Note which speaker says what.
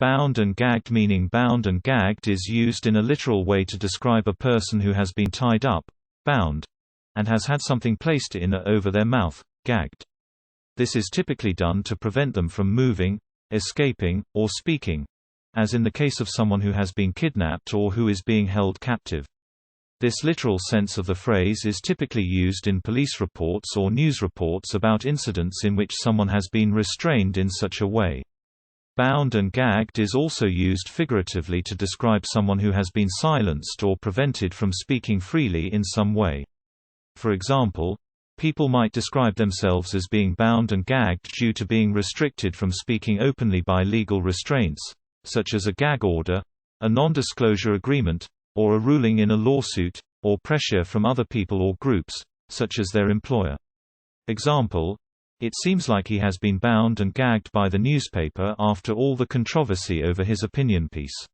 Speaker 1: Bound and gagged, meaning bound and gagged, is used in a literal way to describe a person who has been tied up, bound, and has had something placed in or over their mouth, gagged. This is typically done to prevent them from moving, escaping, or speaking, as in the case of someone who has been kidnapped or who is being held captive. This literal sense of the phrase is typically used in police reports or news reports about incidents in which someone has been restrained in such a way. Bound and gagged is also used figuratively to describe someone who has been silenced or prevented from speaking freely in some way. For example, people might describe themselves as being bound and gagged due to being restricted from speaking openly by legal restraints, such as a gag order, a non-disclosure agreement, or a ruling in a lawsuit, or pressure from other people or groups, such as their employer. Example: it seems like he has been bound and gagged by the newspaper after all the controversy over his opinion piece.